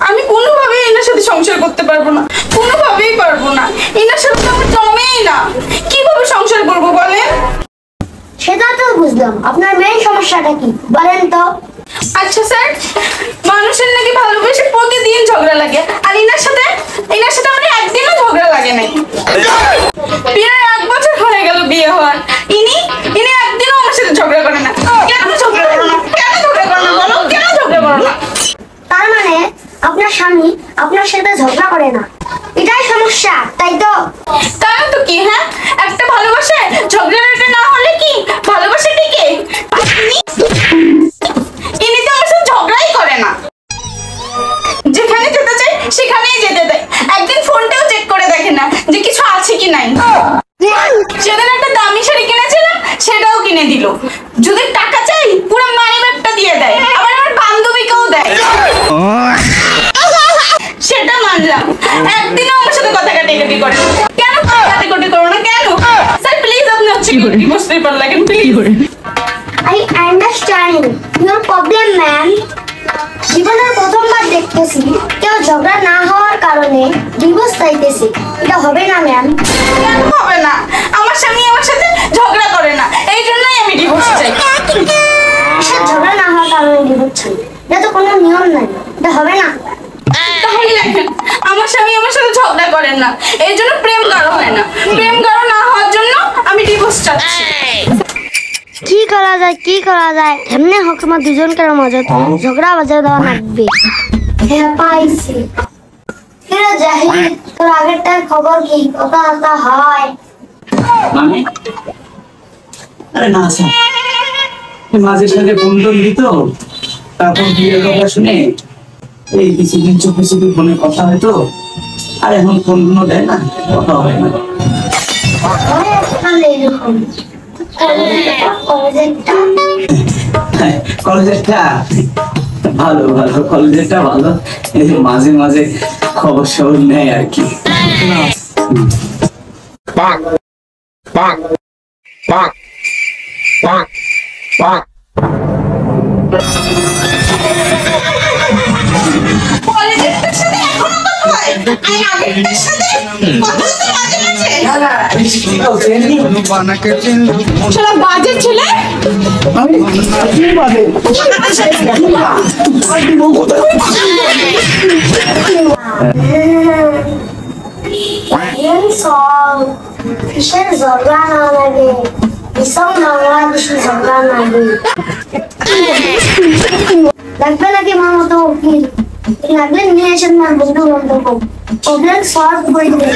আমি কোনোভাবেই এনার সাথে সংসার করতে পারবো না, কোনোভাবেই পারবো না। এনার সাথে তো আমার জমেই না, কিভাবে সংসার করবো বলেন? সেটা তো বুঝলাম, আপনার মেইন সমস্যাটা কি বলেন তো? আচ্ছা স্যার, মানুষের নাকি ভালোবেসে প্রতিদিন ঝগড়া লাগে, আর এনার সাথে আমার একদিনও ঝগড়া লাগে নাই। বিয়ের 1 বছর হয়ে গেল বিয়ে হওয়ার, ইনি একদিনও আমার সাথে ঝগড়া করে না। কেন ঝগড়া করো না? কেন ঝগড়া করো না বলো? কেন ঝগড়া করো না? তার মানে আপনার স্বামী আপনার সাথে ঝগড়া করে না, এটাই সমস্যা, তাই তো? তাই তো কি? হ্যাঁ, একটা ভালোবাসে ঝগড়াটা না হলে কি ভালোবাসা টিকে? ইনি তো আমার সাথে ঝগড়াই করে না, যেখানে যেতে চাই সেখানেই যেতে দেয়। একদিন ফোনটাও চেক করে দেখে না যে কিছু আছে কি নাই। সেদিন একটা দামি শাড়ি কিনেছিলাম, সেটাও কিনে দিল। যদি টাকা চাই পুরো মানি ব্যাগটা দিয়ে দেয়, আবার আমার বান্ধবীকেও দেয়। সেটা মানলাম, একদিনও আমার সাথে কথা কাটাকাটি করে না। কেন কাটাকাটি করো না? কেন স্যার প্লিজ আপনি হচ্ছে ডিভোর্স পেপার লাগেন please. I understand your problem, ma'am. জীবনের প্রথমবার দেখতেছি কেউ ঝগড়া না হওয়ার কারণে ডিভোর্স চাইতেছে, এটা হবে না ম্যাম। কেন হবে না? আমার স্বামী আমার সাথে ঝগড়া করে না, এই জন্যই আমি ডিভোর্স চাই। এসব ঝগড়া না হওয়ার কারণে ডিভোর্স চাই, এটা তো কোনো নিয়ম নাই, এটা হবে না। তাহলে দেখেন, আমার স্বামী আমার সাথে ঝগড়া করেন না, এই জন্য প্রেম গাঢ় হয় না। প্রেম গাঢ় না হওয়ার জন্য আমি ডিভোর্স চাচ্ছি। কি করা যায় এমনি হোক, তোমার দুজনকার মজা তো ঝগড়া বাজার দেওয়া লাগবে। হ্যাঁ পাইছি। কিরে জাহিদ, তোর আগেরটার খবর কি? কথা হয় মানে? আরে না স্যার, মাঝে সাঝে ফোন টোন দিত, তারপর বিয়ের কথা শুনে এই কিছুদিন চোখে চোখে ফোনে কথা হয়তো, আর এখন ফোন গুলো দেয় না, কথা হয় না। এরকম কলেজেরটা ভালো, কলেজেরটা ভালো, এই মাঝে মাঝে খবর সবর নেয় আর কি। কলেজের সাথে এখনো কথা হয়, আমি আগেরটার সাথে কথা হতো মাঝে মাঝে। শালা বাজে ছেলে। কিসের ঝগড়া না লাগে, এসব বাংলাদেশি ঝগড়া লাগে। লাগবে নাকি আমার মতো উকিল? লাগলে নিয়ে আসেন না বন্ধু বান্ধব, প্রবলেম সলভ করে দেবে।